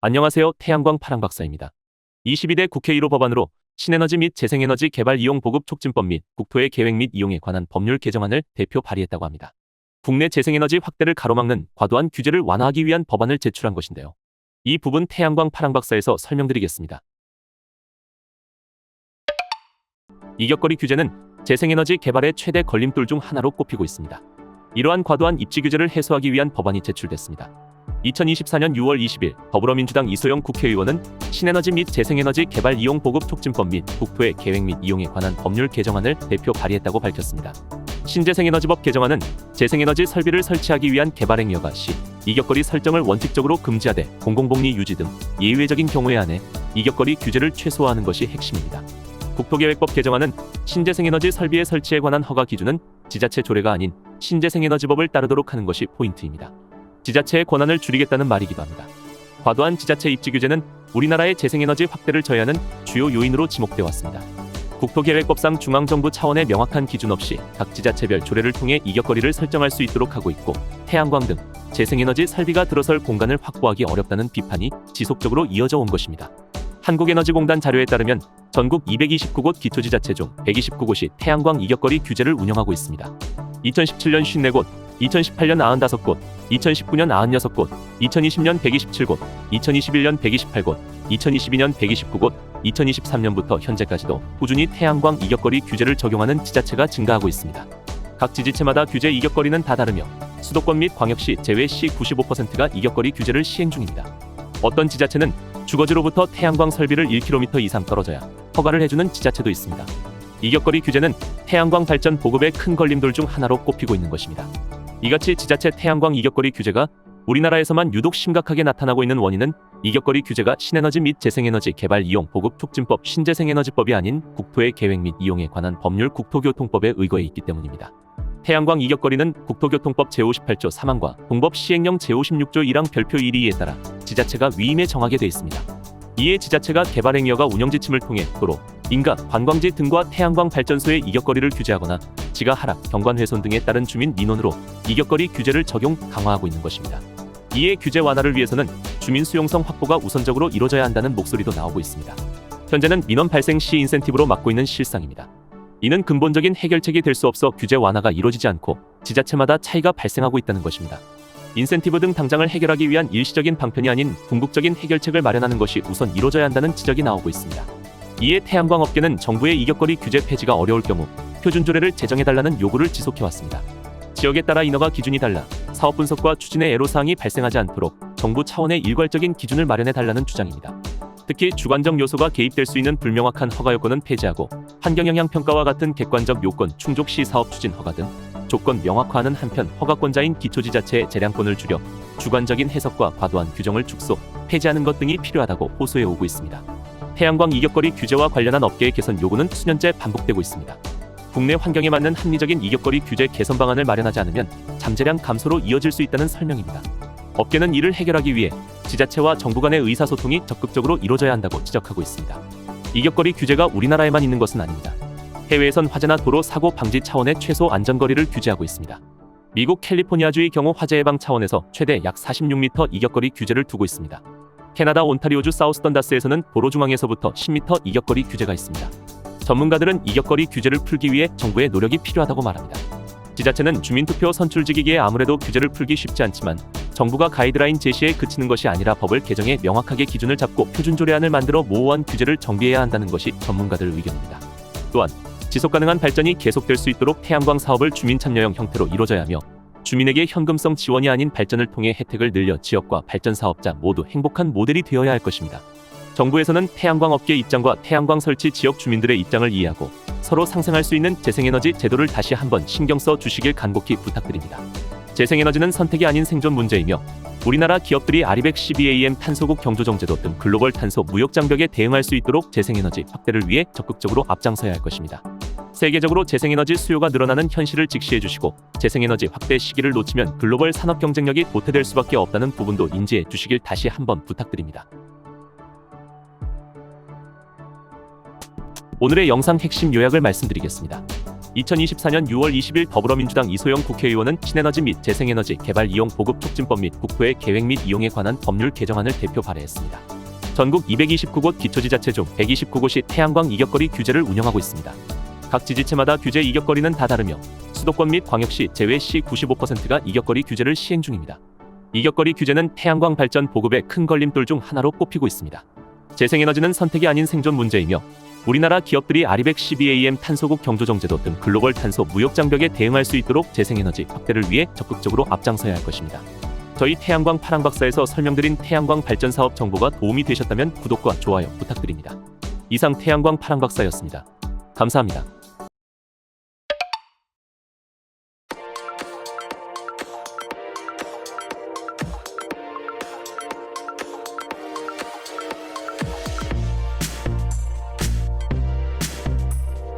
안녕하세요. 태양광 파랑박사입니다. 22대 국회 1호 법안으로 신에너지 및 재생에너지 개발 이용 보급 촉진법 및 국토의 계획 및 이용에 관한 법률 개정안을 대표 발의했다고 합니다. 국내 재생에너지 확대를 가로막는 과도한 규제를 완화하기 위한 법안을 제출한 것인데요. 이 부분 태양광 파랑박사에서 설명드리겠습니다. 이격거리 규제는 재생에너지 개발의 최대 걸림돌 중 하나로 꼽히고 있습니다. 이러한 과도한 입지 규제를 해소하기 위한 법안이 제출됐습니다. 2024년 6월 20일 더불어민주당 이소영 국회의원은 신에너지 및 재생에너지 개발 이용 보급 촉진법 및 국토의 계획 및 이용에 관한 법률 개정안을 대표 발의했다고 밝혔습니다. 신재생에너지법 개정안은 재생에너지 설비를 설치하기 위한 개발행위가 시 이격거리 설정을 원칙적으로 금지하되 공공복리 유지 등 예외적인 경우에 한해 이격거리 규제를 최소화하는 것이 핵심입니다. 국토계획법 개정안은 신재생에너지 설비의 설치에 관한 허가 기준은 지자체 조례가 아닌 신재생에너지법을 따르도록 하는 것이 포인트입니다. 지자체의 권한을 줄이겠다는 말이기도 합니다. 과도한 지자체 입지 규제는 우리나라의 재생에너지 확대를 저해하는 주요 요인으로 지목되어 왔습니다. 국토계획법상 중앙정부 차원의 명확한 기준 없이 각 지자체별 조례를 통해 이격거리를 설정할 수 있도록 하고 있고 태양광 등 재생에너지 설비가 들어설 공간을 확보하기 어렵다는 비판이 지속적으로 이어져 온 것입니다. 한국에너지공단 자료에 따르면 전국 229곳 기초지자체 중 129곳이 태양광 이격거리 규제를 운영하고 있습니다. 2017년 54곳, 2018년 95곳, 2019년 96곳, 2020년 127곳, 2021년 128곳, 2022년 129곳, 2023년부터 현재까지도 꾸준히 태양광 이격거리 규제를 적용하는 지자체가 증가하고 있습니다. 각 지자체마다 규제 이격거리는 다 다르며 수도권 및 광역시 제외 시 95%가 이격거리 규제를 시행 중입니다. 어떤 지자체는 주거지로부터 태양광 설비를 1km 이상 떨어져야 허가를 해주는 지자체도 있습니다. 이격거리 규제는 태양광 발전 보급의 큰 걸림돌 중 하나로 꼽히고 있는 것입니다. 이같이 지자체 태양광 이격거리 규제가 우리나라에서만 유독 심각하게 나타나고 있는 원인은 이격거리 규제가 신에너지 및 재생에너지 개발 이용 보급 촉진법 신재생에너지법이 아닌 국토의 계획 및 이용에 관한 법률 국토교통법에 의거해 있기 때문입니다. 태양광 이격거리는 국토교통법 제58조 3항과 동법 시행령 제56조 1항 별표 1.2에 따라 지자체가 위임에 정하게 돼 있습니다. 이에 지자체가 개발행위여가 운영지침을 통해 도로, 인가, 관광지 등과 태양광 발전소의 이격거리를 규제하거나 지가 하락, 경관 훼손 등에 따른 주민 민원으로 이격거리 규제를 적용, 강화하고 있는 것입니다. 이에 규제 완화를 위해서는 주민 수용성 확보가 우선적으로 이루어져야 한다는 목소리도 나오고 있습니다. 현재는 민원 발생 시 인센티브로 막고 있는 실상입니다. 이는 근본적인 해결책이 될 수 없어 규제 완화가 이루어지지 않고 지자체마다 차이가 발생하고 있다는 것입니다. 인센티브 등 당장을 해결하기 위한 일시적인 방편이 아닌 궁극적인 해결책을 마련하는 것이 우선 이루어져야 한다는 지적이 나오고 있습니다. 이에 태양광 업계는 정부의 이격거리 규제 폐지가 어려울 경우 표준조례를 제정해달라는 요구를 지속해왔습니다. 지역에 따라 인허가 기준이 달라 사업 분석과 추진의 애로사항이 발생하지 않도록 정부 차원의 일괄적인 기준을 마련해달라는 주장입니다. 특히 주관적 요소가 개입될 수 있는 불명확한 허가 요건은 폐지하고 환경영향평가와 같은 객관적 요건 충족 시 사업 추진 허가 등 조건 명확화하는 한편 허가권자인 기초지자체의 재량권을 줄여 주관적인 해석과 과도한 규정을 축소, 폐지하는 것 등이 필요하다고 호소해 오고 있습니다. 태양광 이격거리 규제와 관련한 업계의 개선 요구는 수년째 반복되고 있습니다. 국내 환경에 맞는 합리적인 이격거리 규제 개선 방안을 마련하지 않으면 잠재량 감소로 이어질 수 있다는 설명입니다. 업계는 이를 해결하기 위해 지자체와 정부 간의 의사소통이 적극적으로 이루어져야 한다고 지적하고 있습니다. 이격거리 규제가 우리나라에만 있는 것은 아닙니다. 해외에선 화재나 도로 사고 방지 차원의 최소 안전거리를 규제하고 있습니다. 미국 캘리포니아주의 경우 화재 예방 차원에서 최대 약 46m 이격거리 규제를 두고 있습니다. 캐나다 온타리오주 사우스 던다스에서는 도로 중앙에서부터 10m 이격거리 규제가 있습니다. 전문가들은 이격거리 규제를 풀기 위해 정부의 노력이 필요하다고 말합니다. 지자체는 주민투표 선출지기기에 아무래도 규제를 풀기 쉽지 않지만 정부가 가이드라인 제시에 그치는 것이 아니라 법을 개정해 명확하게 기준을 잡고 표준조례안을 만들어 모호한 규제를 정비해야 한다는 것이 전문가들 의견입니다. 또한 지속가능한 발전이 계속될 수 있도록 태양광 사업을 주민 참여형 형태로 이루어져야 하며 주민에게 현금성 지원이 아닌 발전을 통해 혜택을 늘려 지역과 발전 사업자 모두 행복한 모델이 되어야 할 것입니다. 정부에서는 태양광 업계 입장과 태양광 설치 지역 주민들의 입장을 이해하고 서로 상생할 수 있는 재생에너지 제도를 다시 한번 신경 써 주시길 간곡히 부탁드립니다. 재생에너지는 선택이 아닌 생존 문제이며 우리나라 기업들이 아리백 CBAM 탄소국 경조정제도 등 글로벌 탄소 무역 장벽에 대응할 수 있도록 재생에너지 확대를 위해 적극적으로 앞장서야 할 것입니다. 세계적으로 재생에너지 수요가 늘어나는 현실을 직시해 주시고 재생에너지 확대 시기를 놓치면 글로벌 산업 경쟁력이 도태될 수밖에 없다는 부분도 인지해 주시길 다시 한번 부탁드립니다. 오늘의 영상 핵심 요약을 말씀드리겠습니다. 2024년 6월 20일 더불어민주당 이소영 국회의원은 신에너지 및 재생에너지 개발 이용 보급 촉진법 및 국토의 계획 및 이용에 관한 법률 개정안을 대표 발의했습니다. 전국 229곳 기초지자체 중 129곳이 태양광 이격거리 규제를 운영하고 있습니다. 각 지지체마다 규제 이격거리는 다 다르며 수도권 및 광역시 제외 시 95%가 이격거리 규제를 시행 중입니다. 이격거리 규제는 태양광 발전 보급의 큰 걸림돌 중 하나로 꼽히고 있습니다. 재생에너지는 선택이 아닌 생존 문제이며 우리나라 기업들이 RE112am 탄소국 경조정제도 등 글로벌 탄소 무역 장벽에 대응할 수 있도록 재생에너지 확대를 위해 적극적으로 앞장서야 할 것입니다. 저희 태양광 파랑박사에서 설명드린 태양광 발전 사업 정보가 도움이 되셨다면 구독과 좋아요 부탁드립니다. 이상 태양광 파랑박사였습니다. 감사합니다.